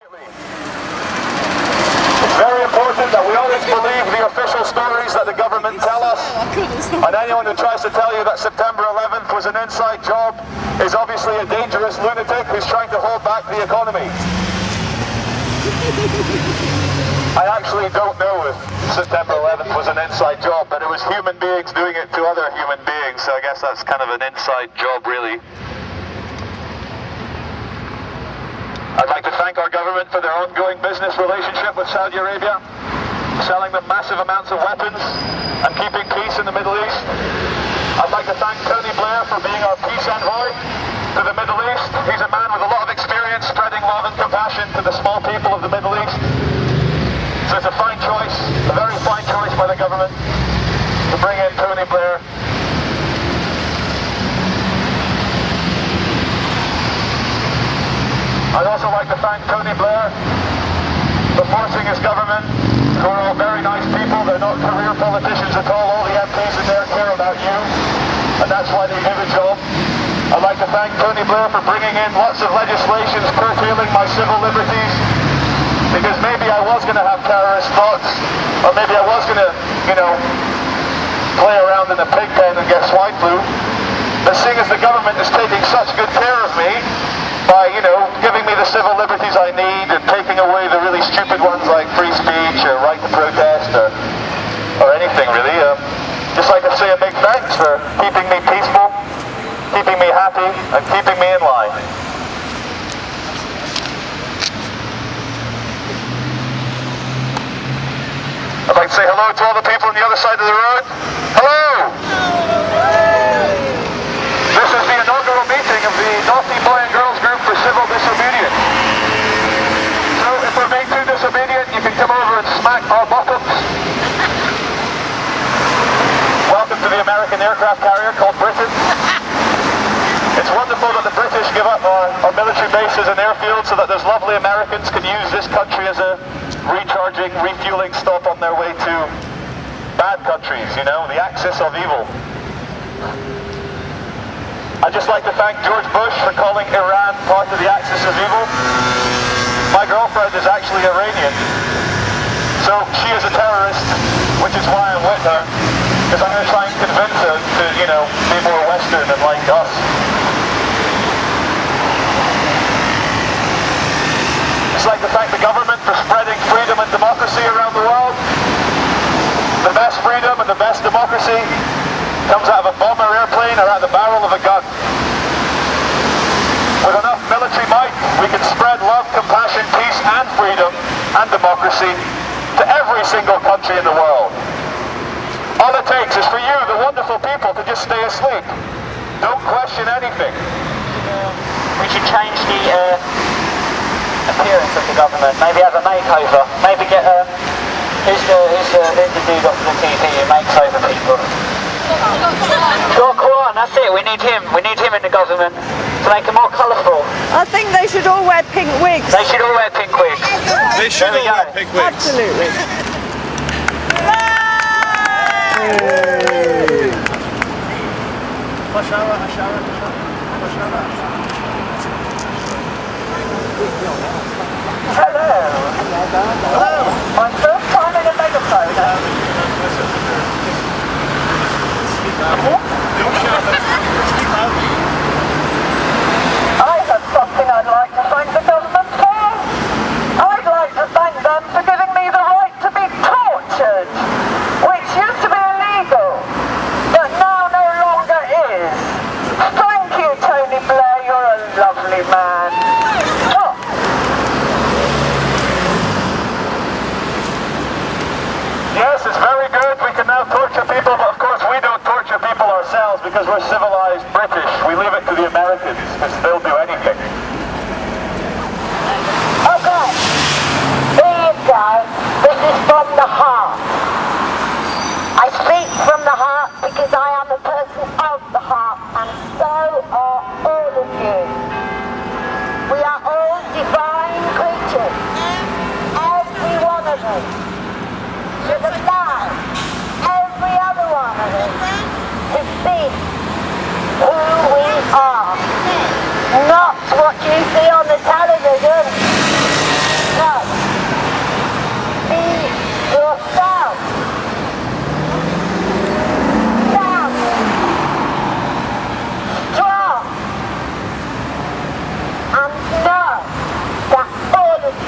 It's very important that we always believe the official stories that the government tell us. And anyone who tries to tell you that September 11th was an inside job is obviously a dangerous lunatic who's trying to hold back the economy. I actually don't know if September 11th was an inside job, but it was human beings doing it to other human beings, so I guess that's kind of an inside job, really. I'd like to thank our government for their ongoing business relationship with Saudi Arabia, selling them massive amounts of weapons and keeping peace in the Middle East. I'd like to thank Tony Blair for being our peace envoy to the Middle East. He's a man with a lot of experience spreading love and compassion to the small people of the Middle East. So it's a fine choice, a very fine choice by the government to bring in Tony Blair. I'd also like to thank Tony Blair for forcing his government, who are all very nice people, they're not career politicians at all the MPs in there care about you, and that's why they give a job. I'd like to thank Tony Blair for bringing in lots of legislations curtailing my civil liberties, because maybe I was going to have terrorist thoughts, or maybe I was going to, play around in a pig pen and get swine flu. But seeing as the government is taking such good care of me, by, giving me the civil liberties I need and taking away the really stupid ones like free speech or right to protest or anything really, just like to say a big thanks for keeping me peaceful, keeping me happy, and keeping me in line. I'd like to say hello to all the people on the other side of the road. Hello! This is the inaugural meeting of the Naughty Boy and Girls Group for Civil Disobedience. So if we're being too disobedient, you can come over and smack our bottoms. Welcome to the American aircraft carrier called Britain. It's wonderful that the British give up our military bases and airfields so that those lovely Americans can use this country as a recharging, refueling stop on their way to bad countries, the axis of evil. I'd just like to thank George Bush for calling Iran part of the axis of evil. My girlfriend is actually Iranian, so she is a terrorist, which is why I'm with her, because I'm going to try and convince her to, be more Western and like us. I'd like to thank the government for spreading freedom and democracy around the world. The best freedom and the best democracy comes out of a bomber airplane or out of the barrel of a gun. With enough military might, we can spread love, compassion, peace and freedom and democracy to every single country in the world. All it takes is for you, the wonderful people, to just stay asleep. Don't question anything. We should change the appearance of the government, maybe have a makeover, maybe get who's the dude off the TV who makes over people? Go on, that's it, we need him in the government to make it more colourful. I think they should all wear pink wigs. They should all wear pink wigs. They should all wear pink wigs. Absolutely. Hello. My first time in a megaphone. I have something I'd like to thank the government for. I'd like to thank them for giving me the right to be tortured, which used to be illegal, but now no longer is. Thank you, Tony Blair, you're a lovely man. Oh.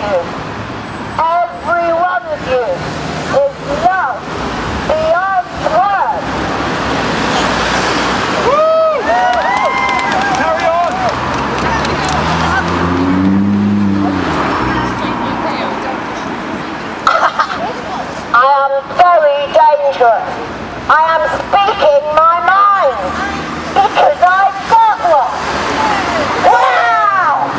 you, every one of you, is loved beyond words. Carry on! I am very dangerous. I am speaking my mind because I've got one. Wow!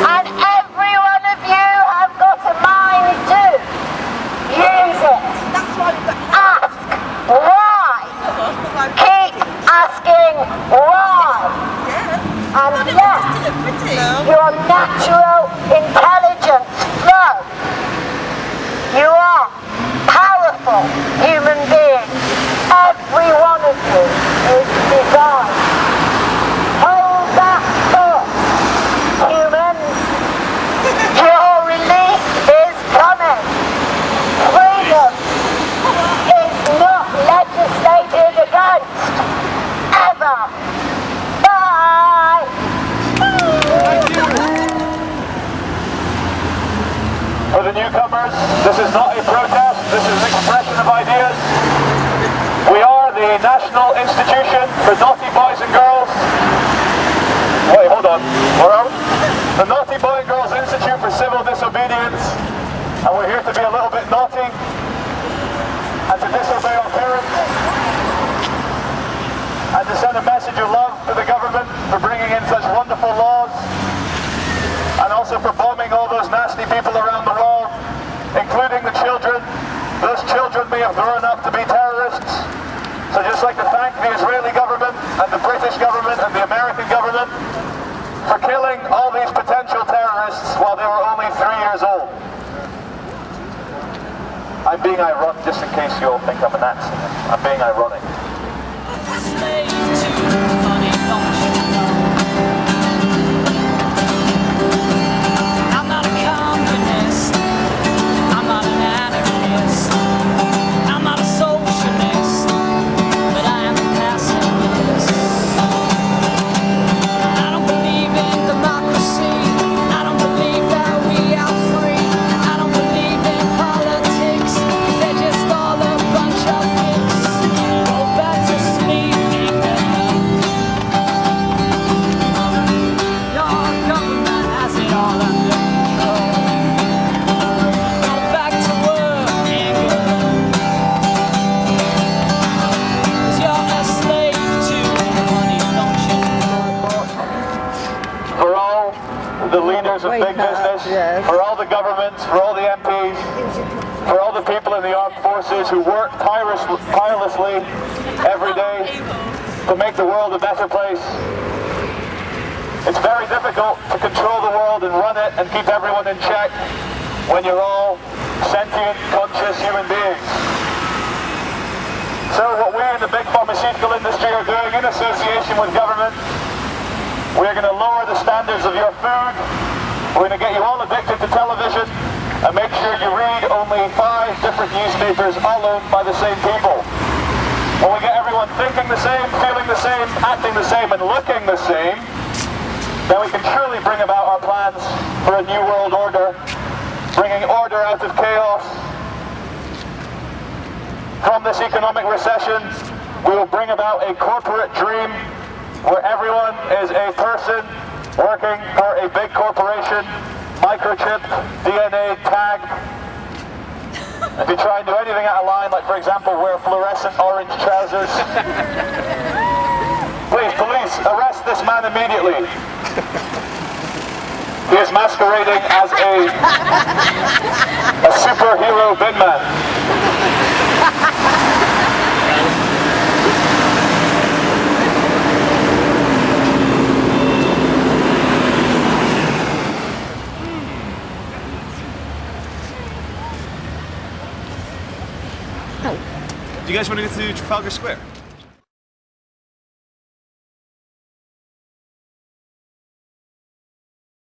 And every one of you have got a mind too. Use it. Ask why. Keep asking why. And let your natural intelligence flow. You are powerful human beings. Every one of you is divine. Hold that thought, humans. Your release is coming. Freedom is not legislated against. Ever. Bye. For the newcomers, this is not a protest, this is an expression of ideas. We are the National Institution for Naughty Boys and Girls. Wait, hold on. Where are we? The Naughty Boy and Girls Institute for Civil Disobedience. And we're here to be a little bit naughty and to disobey our parents. And to send a message of love to the government for bringing in such wonderful laws. And also for bombing all those nasty people around the world, including the children. Those children may have grown up to be terrorists. So just like to thank the Israeli government and the British government and the American government for killing all these potential terrorists while they were only 3 years old. I'm being ironic, just in case you all think I'm a Nazi. I'm being ironic. The leaders of big business, for all the governments, for all the MPs, for all the people in the armed forces who work tirelessly every day to make the world a better place. It's very difficult to control the world and run it and keep everyone in check when you're all sentient, conscious human beings. So what we in the big pharmaceutical industry are doing in association with government, we're going to lower the standards of your food. We're going to get you all addicted to television and make sure you read only 5 different newspapers all owned by the same people. When we get everyone thinking the same, feeling the same, acting the same, and looking the same, then we can truly bring about our plans for a new world order, bringing order out of chaos. From this economic recession, we will bring about a corporate dream where everyone is a person working for a big corporation, microchipped, DNA tagged. If you try and do anything out of line, like for example wear fluorescent orange trousers, please, police, arrest this man immediately. He is masquerading as a superhero bin man. Do you guys want to go to Trafalgar Square?